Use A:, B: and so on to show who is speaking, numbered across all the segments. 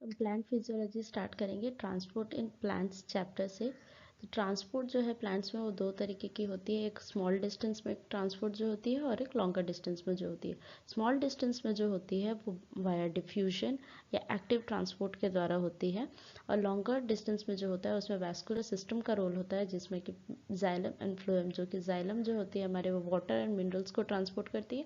A: हम plant physiology start करेंगे transport in plants chapter से। तो ट्रांसपोर्ट जो है प्लांट्स में वो दो तरीके की होती है, एक स्मॉल डिस्टेंस में ट्रांसपोर्ट जो होती है और एक लॉन्गर डिस्टेंस में जो होती है। स्मॉल डिस्टेंस में जो होती है वो वाया डिफ्यूजन या एक्टिव ट्रांसपोर्ट के द्वारा होती है, और लॉन्गर डिस्टेंस में जो होता है उसमें वैस्कुलर सिस्टम का रोल होता है, जिसमें कि जाइलम एंड फ्लोएम, जो कि जाइलम जो होती है हमारे वो वाटर एंड मिनरल्स को ट्रांसपोर्ट करती है,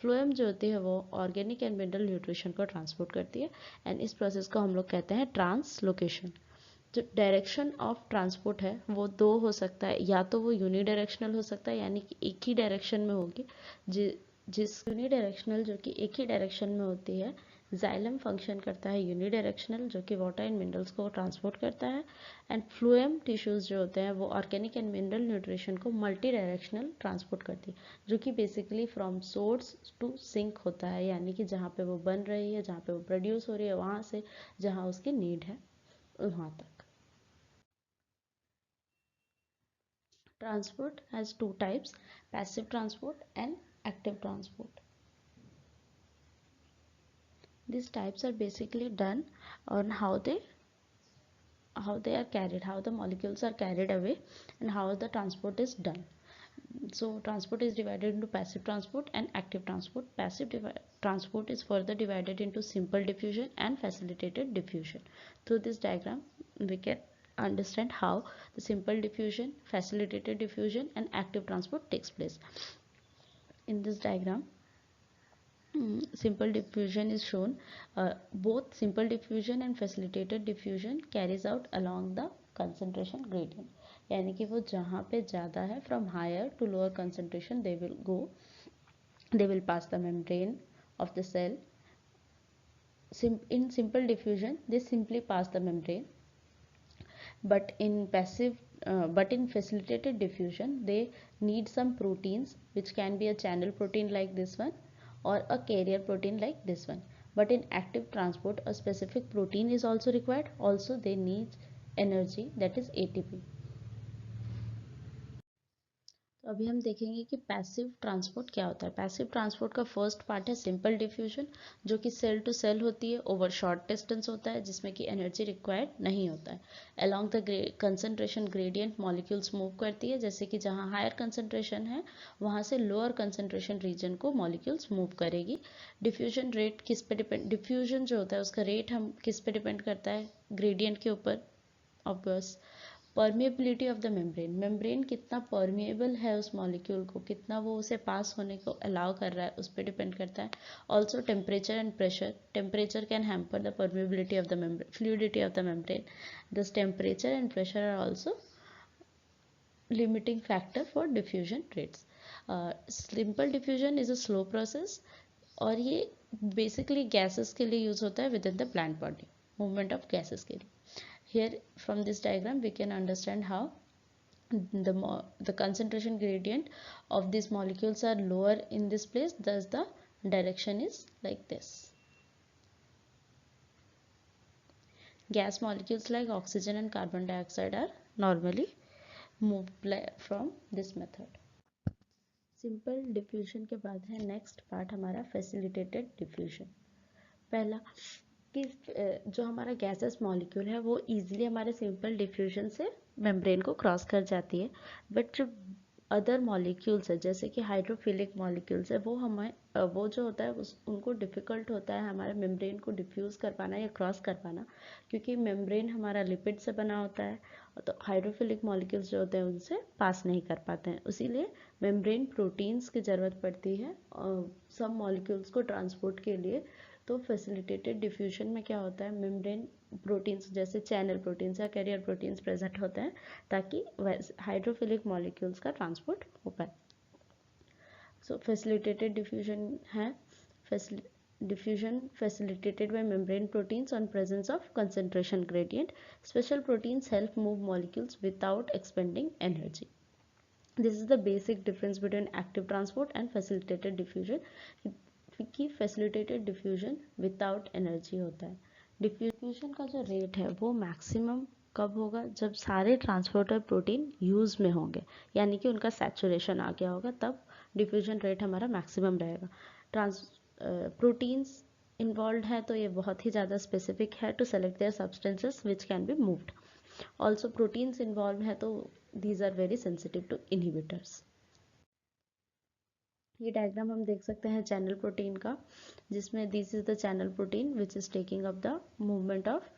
A: फ्लोएम जो होती है वो ऑर्गेनिक एंड मिनरल न्यूट्रिशन को ट्रांसपोर्ट करती है। एंड इस प्रोसेस को हम लोग कहते हैं ट्रांसलोकेशन। जो डायरेक्शन ऑफ ट्रांसपोर्ट है वो दो हो सकता है, या तो वो यूनिडायरेक्शनल हो सकता है यानी कि एक ही डायरेक्शन में होगी, जिस यूनिडायरेक्शनल जो कि एक ही डायरेक्शन में होती है। जाइलम फंक्शन करता है यूनिडायरेक्शनल, जो कि वाटर एंड मिनरल्स को ट्रांसपोर्ट करता है, एंड फ्लोएम टिश्यूज जो होते हैं वो ऑर्गेनिक एंड मिनरल न्यूट्रिशन को मल्टी डायरेक्शनल ट्रांसपोर्ट करती है, जो कि basically from source to sink होता है, यानी कि जहाँ पे वो बन रही है, जहाँ पे वो प्रोड्यूस हो रही है, वहाँ से जहाँ उसकी नीड है वहाँ तक। Transport has two types: passive transport and active transport. These types are basically done on how they are carried, how the molecules are carried away, and how the transport is done. So transport is divided into passive transport and active transport. Transport is further divided into simple diffusion and facilitated diffusion. Through this diagram we can understand how the simple diffusion, facilitated diffusion and active transport takes place. In this diagram, simple diffusion is shown. Both simple diffusion and facilitated diffusion carries out along the concentration gradient, यानी कि वो जहाँ पे ज़्यादा है, from higher to lower concentration they will go, they will pass the membrane of the cell. In simple diffusion they simply pass the membrane, but in facilitated diffusion they need some proteins, which can be a channel protein like this one or a carrier protein like this one. But in active transport a specific protein is also required, also they need energy, that is ATP. तो अभी हम देखेंगे कि passive transport क्या होता है। Passive transport का first part है सिंपल डिफ्यूजन, जो कि सेल टू सेल होती है, ओवर शॉर्ट डिस्टेंस होता है, जिसमें कि एनर्जी रिक्वायर्ड नहीं होता है। Along the concentration gradient molecules move करती है, जैसे कि जहाँ हायर कंसंट्रेशन है वहाँ से लोअर कंसंट्रेशन रीजन को मॉलिक्यूल्स मूव करेगी। डिफ्यूजन रेट किस पे डिपेंड, डिफ्यूजन जो होता है उसका रेट हम किस पे डिपेंड करता है, ग्रेडियंट के ऊपर obvious. Permeability of the membrane, membrane कितना परमिएबल है उस मॉलिक्यूल को, कितना वो उसे पास होने को अलाउ कर रहा है, उस पर डिपेंड करता है। Also temperature and pressure, temperature can hamper the permeability of the membrane, fluidity of the membrane. This temperature and pressure are also limiting factor for diffusion rates. Simple diffusion is a slow process, और ये basically gases के लिए use होता है with in the plant body, movement of gases के लिए। Here from this diagram we can understand how the concentration gradient of these molecules are lower in this place, thus the direction is like this. Gas molecules like oxygen and carbon dioxide are normally moved from this method. Simple diffusion के बाद है next part हमारा facilitated diffusion. पहला कि जो हमारा gases molecule है वो इजीली हमारे सिंपल डिफ्यूजन से मेम्ब्रेन को क्रॉस कर जाती है, बट जो अदर मॉलिक्यूल्स है जैसे कि हाइड्रोफिलिक मॉलिक्यूल्स है वो हमें वो जो होता है उनको डिफ़िकल्ट होता है हमारे मेम्ब्रेन को डिफ्यूज़ कर पाना या क्रॉस कर पाना, क्योंकि मेम्ब्रेन हमारा लिपिड से बना होता है, तो हाइड्रोफिलिक मॉलिक्यूल्स जो होते हैं उनसे पास नहीं कर पाते हैं, इसीलिए मेम्ब्रेन प्रोटीन्स की ज़रूरत पड़ती है सब मॉलिक्यूल्स को ट्रांसपोर्ट के लिए। तो फैसिलिटेटेड डिफ्यूजन में क्या होता है, मेम्ब्रेन प्रोटीन्स जैसे चैनल प्रोटीन्स या कैरियर प्रोटीन्स प्रेजेंट होते हैं ताकि हाइड्रोफिलिक मॉलिक्यूल्स का ट्रांसपोर्ट हो पाए। सो फैसिलिटेटेड डिफ्यूजन है diffusion facilitated by membrane proteins on presence of concentration gradient. Special proteins help move molecules without expending energy. This is the basic difference between active transport and facilitated diffusion, कि facilitated diffusion without energy होता है। Diffusion का जो rate है वो maximum कब होगा, जब सारे ट्रांसपोर्टर प्रोटीन यूज में होंगे, यानी कि उनका सैचुरेशन आ गया होगा, तब डिफ्यूजन रेट हमारा मैक्सिमम रहेगा। प्रोटीन्स इन्वॉल्व है तो ये बहुत ही ज़्यादा स्पेसिफिक है to select their substances which can be moved. Also proteins involve है तो these are very sensitive to inhibitors. ये डायग्राम हम देख सकते हैं चैनल प्रोटीन का, जिसमें this is the channel protein which is taking up the movement of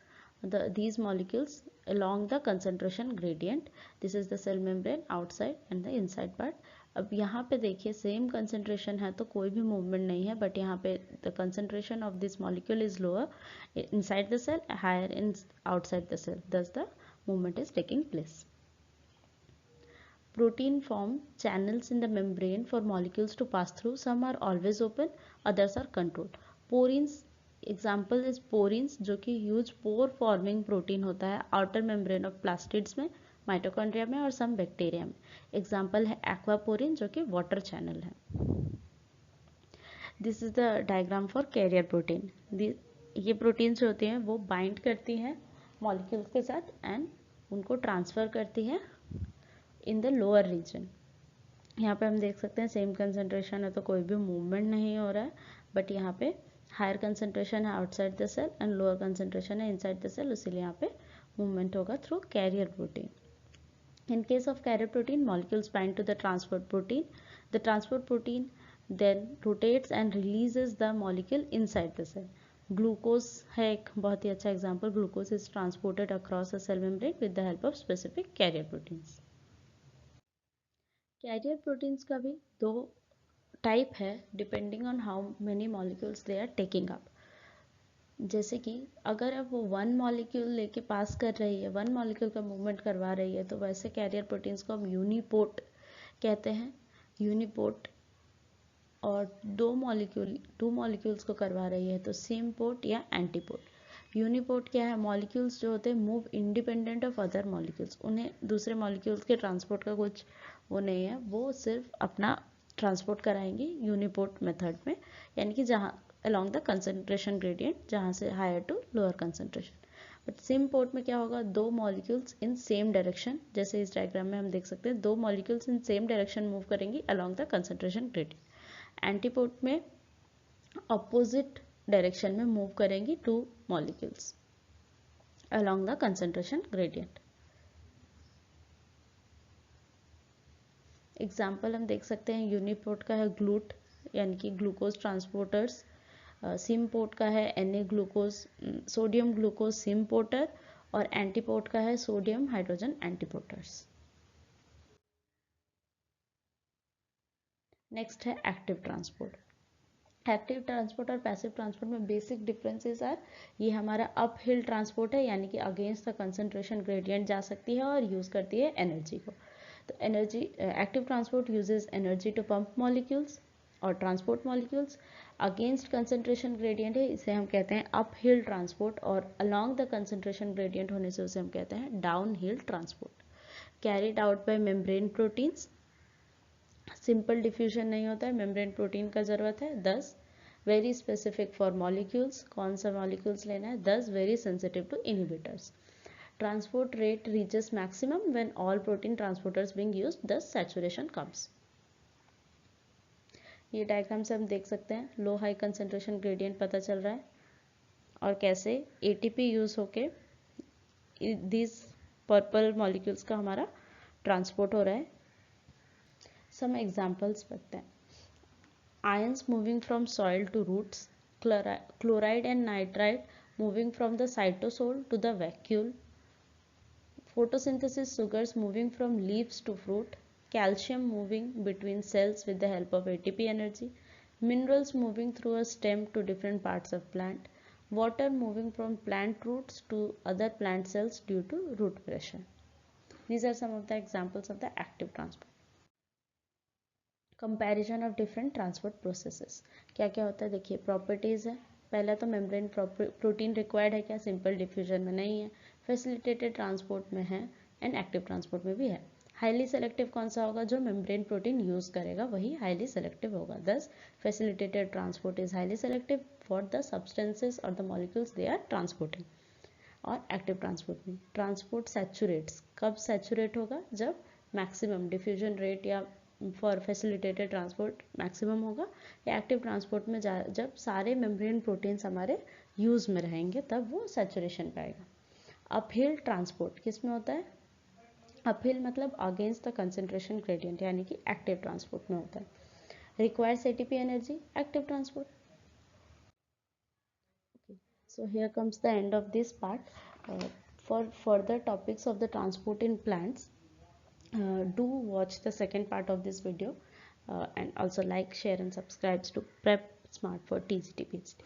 A: these molecules along the concentration gradient. This is the cell membrane outside and the inside part. अब यहाँ पे देखिए सेम कंसंट्रेशन है तो कोई भी मूवमेंट नहीं है, बट यहाँ पे the concentration of this molecule is lower inside the cell, higher in outside the cell, thus the movement is taking place. Protein form channels in the membrane for molecules to pass through. Some are always open, others are controlled. Porins, example is porins, जो कि huge पोर forming protein होता है outer membrane of plastids में, mitochondria में और some bacteria में. Example है aquaporin जो कि वाटर चैनल है. This is the diagram for carrier protein. ये प्रोटीन्स जो होती हैं वो बाइंड करती हैं मॉलिक्यूल्स के साथ एंड उनको ट्रांसफर करती है इन द लोअर रीजन. यहाँ पे हम देख सकते हैं सेम कंसंट्रेशन है तो कोई भी मूवमेंट नहीं हो रहा है, बट यहाँ पे हायर कंसंट्रेशन है outside the cell and lower concentration है इनसाइड द सेल, इसीलिए यहाँ पे मूवमेंट होगा through carrier protein. In case of carrier protein, molecules bind to the transport protein. The transport protein then rotates and releases the molecule inside the cell. Glucose है एक बहुत ही अच्छा example. Glucose is transported across a cell membrane with the help of specific carrier proteins. Carrier proteins का भी दो type है depending on how many molecules they are taking up. जैसे कि अगर अब वो वन मॉलिक्यूल लेके पास कर रही है, वन मॉलिक्यूल का मूवमेंट करवा रही है, तो वैसे कैरियर प्रोटीन्स को हम यूनिपोर्ट कहते हैं. यूनिपोर्ट और टू मॉलिक्यूल्स को करवा रही है तो सिमपोर्ट या एंटीपोर्ट. यूनिपोर्ट क्या है? मॉलिक्यूल्स जो होते हैं move independent of other molecules, उन्हें दूसरे मॉलिक्यूल्स के ट्रांसपोर्ट का कुछ वो नहीं है, वो सिर्फ अपना ट्रांसपोर्ट कराएंगे यूनिपोर्ट मेथड में, यानी कि जहाँ along the concentration gradient, जहाँ से higher to lower concentration. But symport में क्या होगा? दो मॉलिक्यूल्स इन सेम डायरेक्शन, जैसे इस डायग्राम में हम देख सकते हैं दो molecules in same direction move करेंगी along the concentration gradient. Antiport में ऑपोजिट डायरेक्शन में मूव करेंगी two molecules along the concentration gradient. Example हम देख सकते हैं यूनिपोर्ट का है ग्लूट, यानी कि ग्लूकोज ट्रांसपोर्टर्स. सिमपोर्ट का है Na ग्लूकोज सोडियम ग्लूकोज सिमपोर्टर, और एंटीपोर्ट का है सोडियम हाइड्रोजन एंटीपोर्टर्स. नेक्स्ट है एक्टिव ट्रांसपोर्ट. एक्टिव ट्रांसपोर्ट और पैसिव ट्रांसपोर्ट में बेसिक डिफरेंसेस आर, ये हमारा अप हिल ट्रांसपोर्ट है, यानी कि अगेंस्ट द कंसंट्रेशन ग्रेडियंट जा सकती है और यूज करती है एनर्जी को. तो energy active transport uses energy to pump molecules और transport molecules. Against concentration gradient है, इसे हम कहते हैं अप हिल ट्रांसपोर्ट, और अलोंग द कंसंट्रेशन ग्रेडियंट होने से उसे हम कहते हैं down hill transport. Carried out by membrane proteins. Simple diffusion नहीं होता है, मेम्ब्रेन प्रोटीन का जरूरत है. 10 वेरी स्पेसिफिक फॉर मॉलिक्यूल्स, कौन सा मॉलिक्यूल्स लेना है. 10 very sensitive to inhibitors. Transport rate reaches maximum when all protein transporters being used, thus saturation comes. ये डायग्राम से हम देख सकते हैं लो हाई कंसंट्रेशन ग्रेडियंट पता चल रहा है, और कैसे ATP यूज होके दिस पर्पल मॉलिक्यूल्स का हमारा ट्रांसपोर्ट हो रहा है. सम एग्जांपल्स पढ़ते हैं. Ions moving from soil to roots, chloride and nitride moving from the cytosol to the vacuole, photosynthesis sugars moving from leaves to fruit, calcium moving between cells with the help of ATP energy, minerals moving through a stem to different parts of plant, water moving from plant roots to other plant cells due to root pressure. These are some of the examples of the active transport. Comparison of different transport processes. क्या क्या होता है देखिए. Properties है, पहला तो membrane protein required है क्या? सिंपल डिफ्यूजन में नहीं है. फैसिलिटेटेड ट्रांसपोर्ट में है एंड एक्टिव ट्रांसपोर्ट में भी है. हाईली सेलेक्टिव कौन सा होगा? जो मेम्ब्रेन प्रोटीन यूज करेगा वही हाईली सेलेक्टिव होगा. Thus facilitated transport is highly selective for the substances और the molecules they are transporting. और एक्टिव ट्रांसपोर्ट में ट्रांसपोर्ट सैचुरेट्स, कब सैचुरेट होगा? जब मैक्सिमम डिफ्यूजन रेट या फॉर फैसिलिटेटेड ट्रांसपोर्ट मैक्सिमम होगा, या एक्टिव ट्रांसपोर्ट में जब सारे मेम्ब्रेन प्रोटीन्स हमारे यूज में रहेंगे तब वो सैचुरेशन पे आएगा। अपहिल ट्रांसपोर्ट किस में होता है? अपहिल मतलब अगेंस्ट द कंसेंट्रेशन ग्रेडियंट, यानी कि एक्टिव ट्रांसपोर्ट में होता है। Requires ATP energy, active transport. Okay. So here comes the end of this part. For further topics of the transport in plants, do watch the second part of this video, and also like, share and subscribe to Prep Smart for TGT PhD.